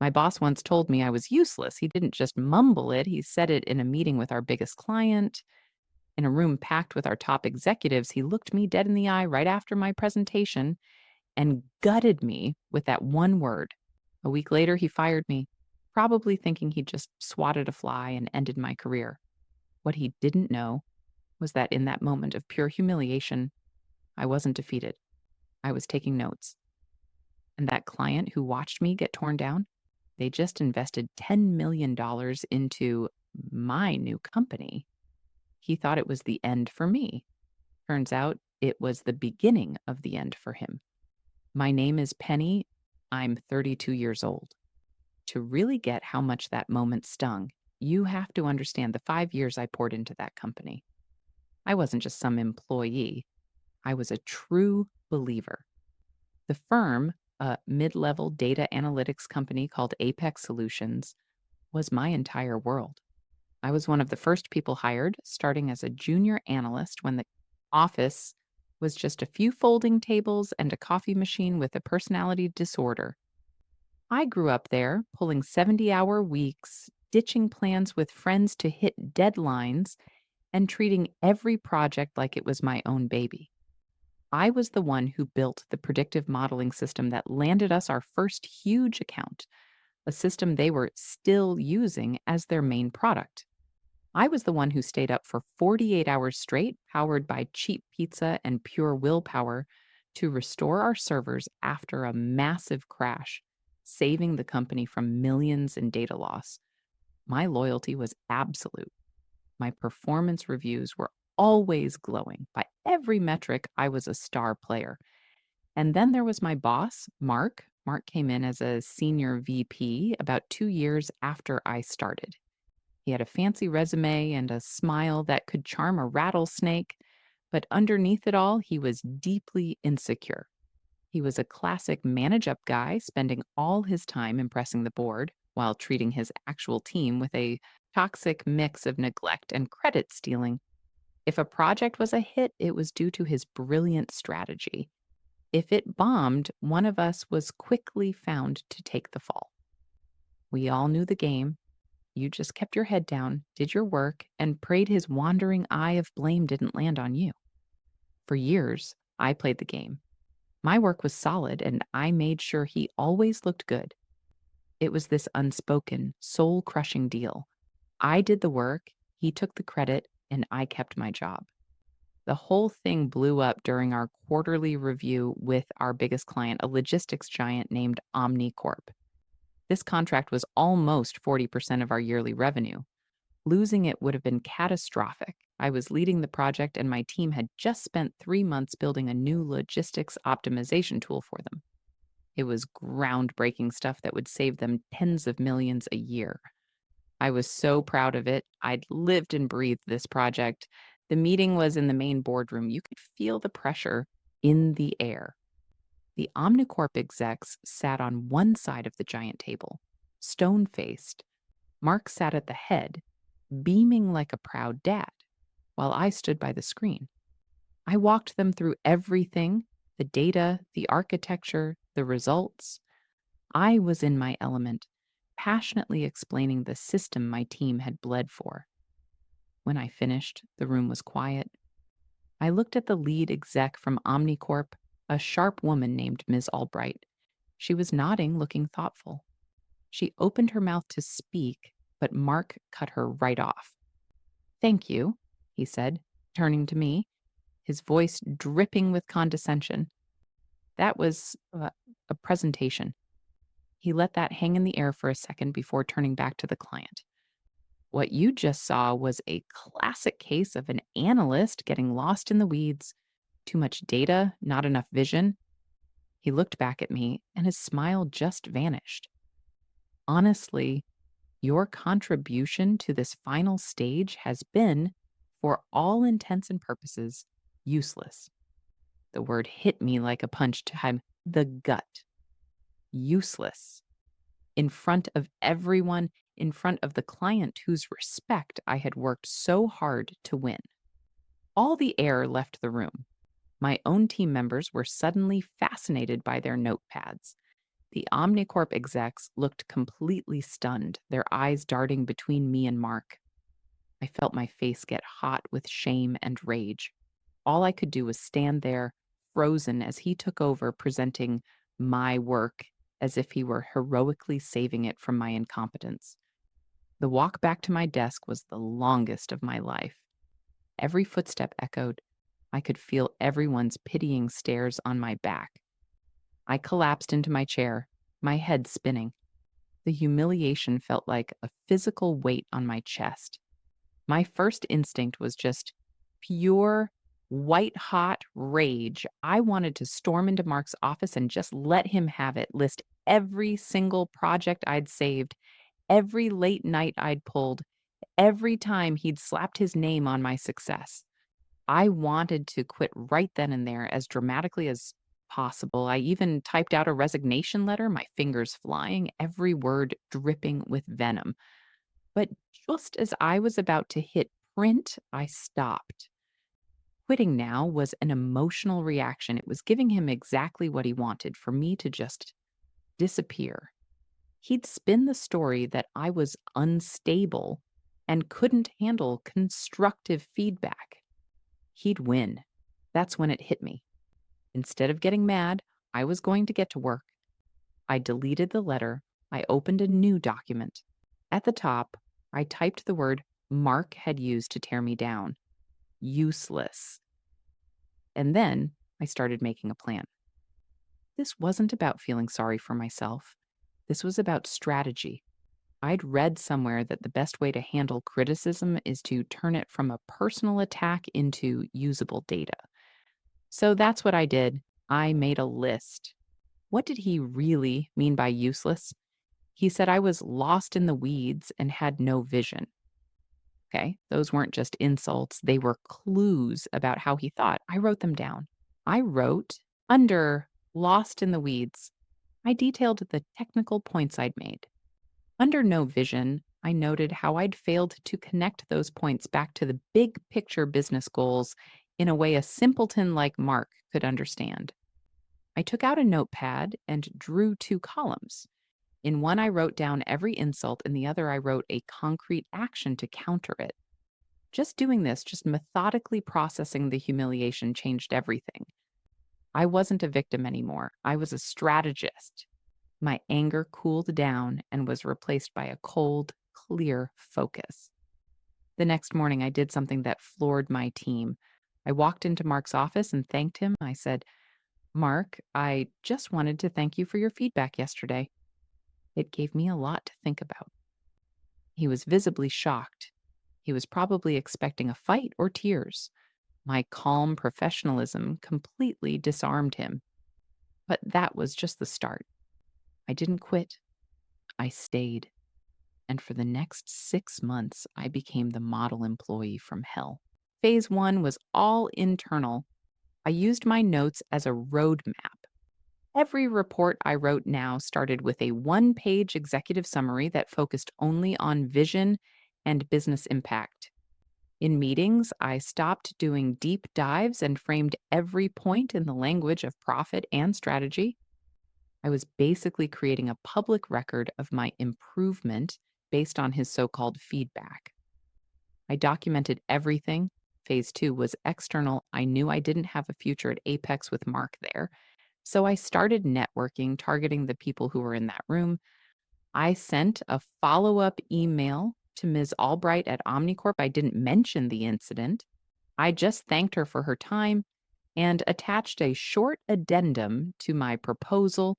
My boss once told me I was useless. He didn't just mumble it, he said it in a meeting with our biggest client. In a room packed with our top executives, he looked me dead in the eye right after my presentation and gutted me with that one word. A week later, he fired me, probably thinking he'd just swatted a fly and ended my career. What he didn't know was that in that moment of pure humiliation, I wasn't defeated. I was taking notes. And that client who watched me get torn down, they just invested $10 million into my new company. He thought it was the end for me. Turns out it was the beginning of the end for him. My name is Penny. I'm 32 years old. To really get how much that moment stung, you have to understand the 5 years I poured into that company. I wasn't just some employee, I was a true believer. The firm, a mid level data analytics company called Apex Solutions, was my entire world. I was one of the first people hired, starting as a junior analyst when the office was just a few folding tables and a coffee machine with a personality disorder. I grew up there, pulling 70-hour weeks, ditching plans with friends to hit deadlines, and treating every project like it was my own baby. I was the one who built the predictive modeling system that landed us our first huge account, a system they were still using as their main product. I was the one who stayed up for 48 hours straight, powered by cheap pizza and pure willpower, to restore our servers after a massive crash, saving the company from millions in data loss. My loyalty was absolute. My performance reviews were always glowing. By every metric, I was a star player. And then there was my boss, Mark. Mark came in as a senior VP about 2 years after I started. He had a fancy resume and a smile that could charm a rattlesnake, but underneath it all, he was deeply insecure. He was a classic manage up guy, spending all his time impressing the board while treating his actual team with a toxic mix of neglect and credit stealing. If a project was a hit, it was due to his brilliant strategy. If it bombed, one of us was quickly found to take the fall. We all knew the game. You just kept your head down, did your work, and prayed his wandering eye of blame didn't land on you. For years, I played the game. My work was solid, and I made sure he always looked good. It was this unspoken, soul crushing deal. I did the work, he took the credit, and I kept my job. The whole thing blew up during our quarterly review with our biggest client, a logistics giant named Omnicorp. This contract was almost 40% of our yearly revenue. Losing it would have been catastrophic. I was leading the project, and my team had just spent 3 months building a new logistics optimization tool for them. It was groundbreaking stuff that would save them tens of millions a year. I was so proud of it. I'd lived and breathed this project. The meeting was in the main boardroom. You could feel the pressure in the air. The Omnicorp execs sat on one side of the giant table, stone faced. Mark sat at the head, beaming like a proud dad, while I stood by the screen. I walked them through everything: the data, the architecture, the results. I was in my element, passionately explaining the system my team had bled for. When I finished, the room was quiet. I looked at the lead exec from Omnicorp, a sharp woman named Ms. Albright. She was nodding, looking thoughtful. She opened her mouth to speak, but Mark cut her right off. "Thank you," he said, turning to me, his voice dripping with condescension. That was a presentation. He let that hang in the air for a second before turning back to the client. "What you just saw was a classic case of an analyst getting lost in the weeds. Too much data, not enough vision." He looked back at me, and his smile just vanished. "Honestly, your contribution to this final stage has been, for all intents and purposes, useless." The word hit me like a punch to the gut. Useless. In front of everyone, in front of the client whose respect I had worked so hard to win. All the air left the room. My own team members were suddenly fascinated by their notepads. The Omnicorp execs looked completely stunned, their eyes darting between me and Mark. I felt my face get hot with shame and rage. All I could do was stand there, frozen, as he took over, presenting my work as if he were heroically saving it from my incompetence. The walk back to my desk was the longest of my life. Every footstep echoed. I could feel everyone's pitying stares on my back. I collapsed into my chair, my head spinning. The humiliation felt like a physical weight on my chest. My first instinct was just pure, white hot rage. I wanted to storm into Mark's office and just let him have it, list every single project I'd saved, every late night I'd pulled, every time he'd slapped his name on my success. I wanted to quit right then and there as dramatically as possible. I even typed out a resignation letter, my fingers flying, every word dripping with venom. But just as I was about to hit print, I stopped. Quitting now was an emotional reaction. It was giving him exactly what he wanted, for me to just disappear. He'd spin the story that I was unstable and couldn't handle constructive feedback. He'd win. That's when it hit me. Instead of getting mad, I was going to get to work. I deleted the letter. I opened a new document. At the top, I typed the word Mark had used to tear me down: useless. And then I started making a plan. This wasn't about feeling sorry for myself. This was about strategy. I'd read somewhere that the best way to handle criticism is to turn it from a personal attack into usable data. So that's what I did. I made a list. What did he really mean by useless? He said I was lost in the weeds and had no vision. Okay, those weren't just insults, they were clues about how he thought. I wrote them down. I wrote under lost in the weeds, I detailed the technical points I'd made. Under no vision, I noted how I'd failed to connect those points back to the big picture business goals in a way a simpleton like Mark could understand. I took out a notepad and drew two columns. In one, I wrote down every insult, in the other, I wrote a concrete action to counter it. Just doing this, just methodically processing the humiliation, changed everything. I wasn't a victim anymore. I was a strategist. My anger cooled down and was replaced by a cold, clear focus. The next morning, I did something that floored my team. I walked into Mark's office and thanked him. I said, "Mark, I just wanted to thank you for your feedback yesterday. It gave me a lot to think about." He was visibly shocked. He was probably expecting a fight or tears. My calm professionalism completely disarmed him. But that was just the start. I didn't quit. I stayed. And for the next 6 months, I became the model employee from hell. Phase one was all internal. I used my notes as a roadmap. Every report I wrote now started with a one-page executive summary that focused only on vision and business impact. In meetings, I stopped doing deep dives and framed every point in the language of profit and strategy. I was basically creating a public record of my improvement based on his so-called feedback. I documented everything. Phase two was external. I knew I didn't have a future at Apex with Mark there. So I started networking, targeting the people who were in that room. I sent a follow-up email to Ms. Albright at Omnicorp. I didn't mention the incident. I just thanked her for her time and attached a short addendum to my proposal,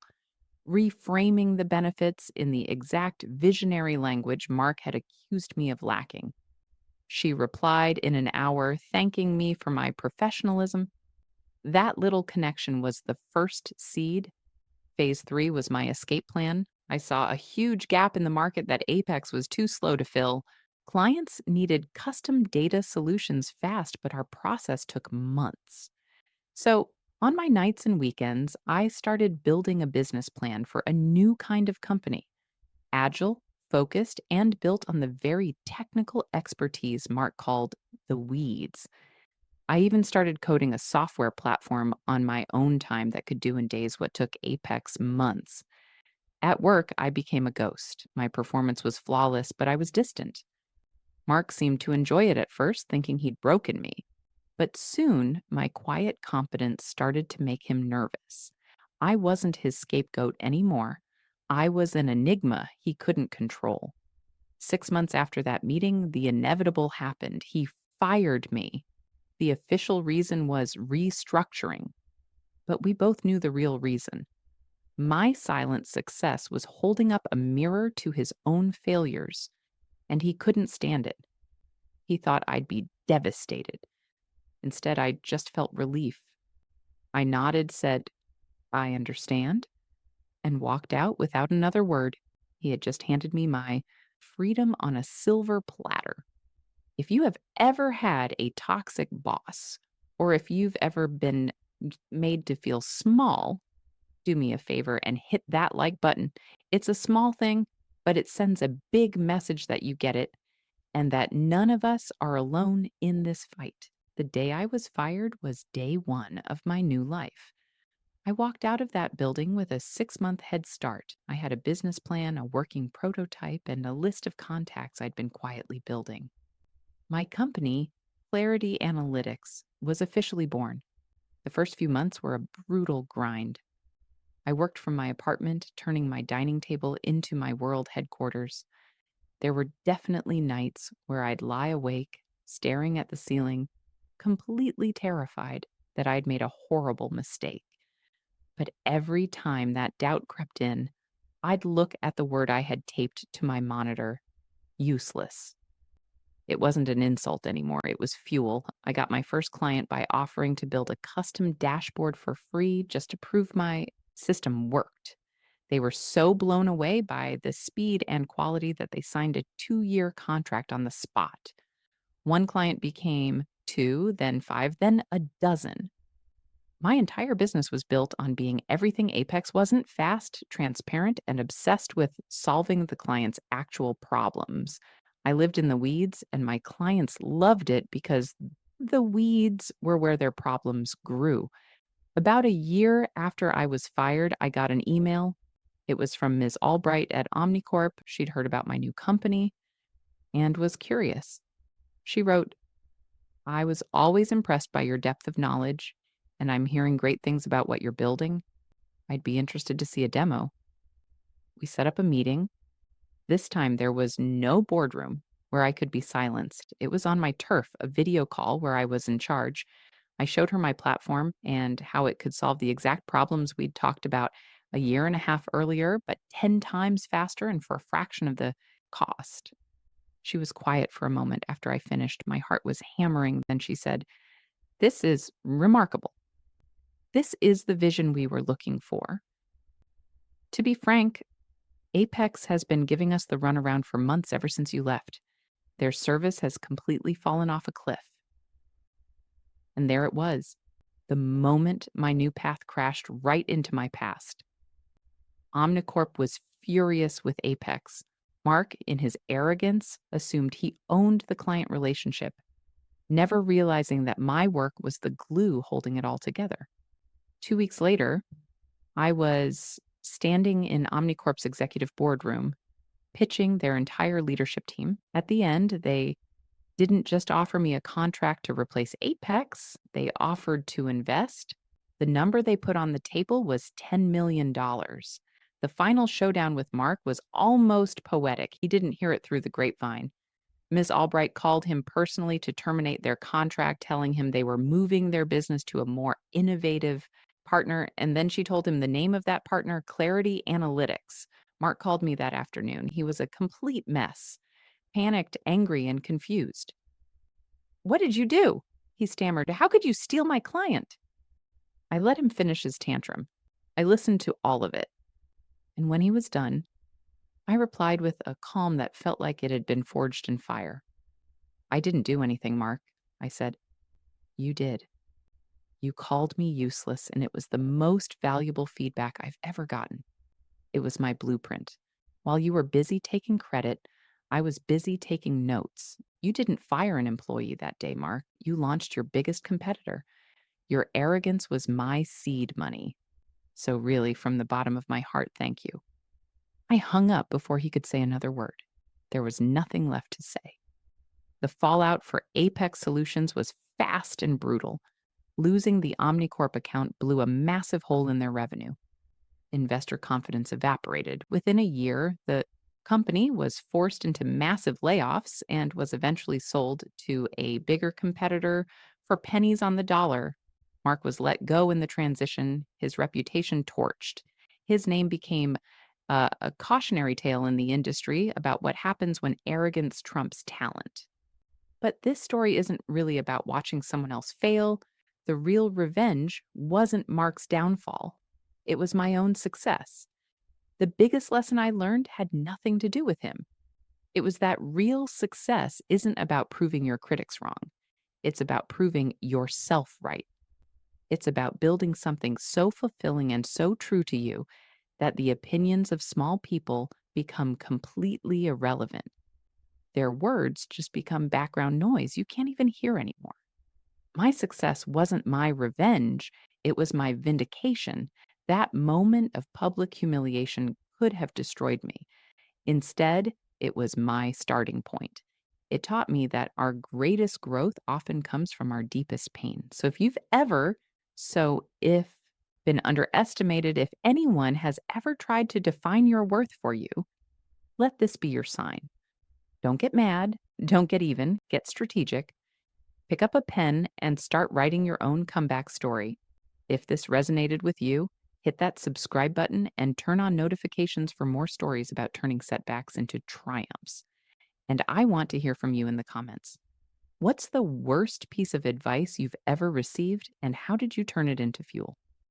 reframing the benefits in the exact visionary language Mark had accused me of lacking. She replied in an hour, thanking me for my professionalism. That little connection was the first seed. Phase three was my escape plan. I saw a huge gap in the market that Apex was too slow to fill. Clients needed custom data solutions fast, but our process took months. So, on my nights and weekends, I started building a business plan for a new kind of company: agile, focused, and built on the very technical expertise Mark called the weeds. I even started coding a software platform on my own time that could do in days what took Apex months. At work, I became a ghost. My performance was flawless, but I was distant. Mark seemed to enjoy it at first, thinking he'd broken me. But soon, my quiet competence started to make him nervous. I wasn't his scapegoat anymore. I was an enigma he couldn't control. 6 months after that meeting, the inevitable happened. He fired me. The official reason was restructuring, but we both knew the real reason. My silent success was holding up a mirror to his own failures, and he couldn't stand it. He thought I'd be devastated. Instead, I just felt relief. I nodded, said, "I understand," and walked out without another word. He had just handed me my freedom on a silver platter. If you have ever had a toxic boss, or if you've ever been made to feel small, do me a favor and hit that like button. It's a small thing, but it sends a big message that you get it and that none of us are alone in this fight. The day I was fired was day one of my new life. I walked out of that building with a 6 month head start. I had a business plan, a working prototype, and a list of contacts I'd been quietly building. My company, Clarity Analytics, was officially born. The first few months were a brutal grind. I worked from my apartment, turning my dining table into my world headquarters. There were definitely nights where I'd lie awake, staring at the ceiling, completely terrified that I'd made a horrible mistake. But every time that doubt crept in, I'd look at the word I had taped to my monitor: useless. It wasn't an insult anymore, it was fuel. I got my first client by offering to build a custom dashboard for free just to prove my system worked. They were so blown away by the speed and quality that they signed a 2-year contract on the spot. One client became two, then five, then a dozen. My entire business was built on being everything Apex wasn't: fast, transparent, and obsessed with solving the client's actual problems. I lived in the weeds, and my clients loved it because the weeds were where their problems grew. About a year after I was fired, I got an email. It was from Ms. Albright at Omnicorp. She'd heard about my new company and was curious. She wrote, "I was always impressed by your depth of knowledge, and I'm hearing great things about what you're building. I'd be interested to see a demo." We set up a meeting. This time there was no boardroom where I could be silenced. It was on my turf, a video call where I was in charge. I showed her my platform and how it could solve the exact problems we'd talked about a year and a half earlier, but 10 times faster and for a fraction of the cost. She was quiet for a moment after I finished. My heart was hammering. Then she said, "This is remarkable. This is the vision we were looking for. To be frank, Apex has been giving us the runaround for months ever since you left. Their service has completely fallen off a cliff." And there it was, the moment my new path crashed right into my past. Omnicorp was furious with Apex. Mark, in his arrogance, assumed he owned the client relationship, never realizing that my work was the glue holding it all together. 2 weeks later, I was standing in Omnicorp's executive boardroom, pitching their entire leadership team. At the end, they didn't just offer me a contract to replace Apex, they offered to invest. The number they put on the table was $10 million. The final showdown with Mark was almost poetic. He didn't hear it through the grapevine. Ms. Albright called him personally to terminate their contract, telling him they were moving their business to a more innovative partner. And then she told him the name of that partner: Clarity Analytics. Mark called me that afternoon. He was a complete mess, panicked, angry, and confused. "What did you do?" he stammered. "How could you steal my client?" I let him finish his tantrum. I listened to all of it. And when he was done, I replied with a calm that felt like it had been forged in fire. "I didn't do anything, Mark," I said. "You did. You called me useless, and it was the most valuable feedback I've ever gotten. It was my blueprint. While you were busy taking credit, I was busy taking notes. You didn't fire an employee that day, Mark. You launched your biggest competitor. Your arrogance was my seed money. So really, from the bottom of my heart, thank you." I hung up before he could say another word. There was nothing left to say. The fallout for Apex Solutions was fast and brutal. Losing the Omnicorp account blew a massive hole in their revenue. Investor confidence evaporated. Within a year, the company was forced into massive layoffs and was eventually sold to a bigger competitor for pennies on the dollar. Mark was let go in the transition, his reputation torched. His name became a cautionary tale in the industry about what happens when arrogance trumps talent. But this story isn't really about watching someone else fail. The real revenge wasn't Mark's downfall, it was my own success. The biggest lesson I learned had nothing to do with him. It was that real success isn't about proving your critics wrong, it's about proving yourself right. It's about building something so fulfilling and so true to you that the opinions of small people become completely irrelevant. Their words just become background noise you can't even hear anymore. My success wasn't my revenge, it was my vindication. That moment of public humiliation could have destroyed me. Instead, it was my starting point. It taught me that our greatest growth often comes from our deepest pain. So if been underestimated, if anyone has ever tried to define your worth for you, let this be your sign. Don't get mad, don't get even, get strategic. Pick up a pen and start writing your own comeback story. If this resonated with you, hit that subscribe button and turn on notifications for more stories about turning setbacks into triumphs. And I want to hear from you in the comments. What's the worst piece of advice you've ever received, and how did you turn it into fuel?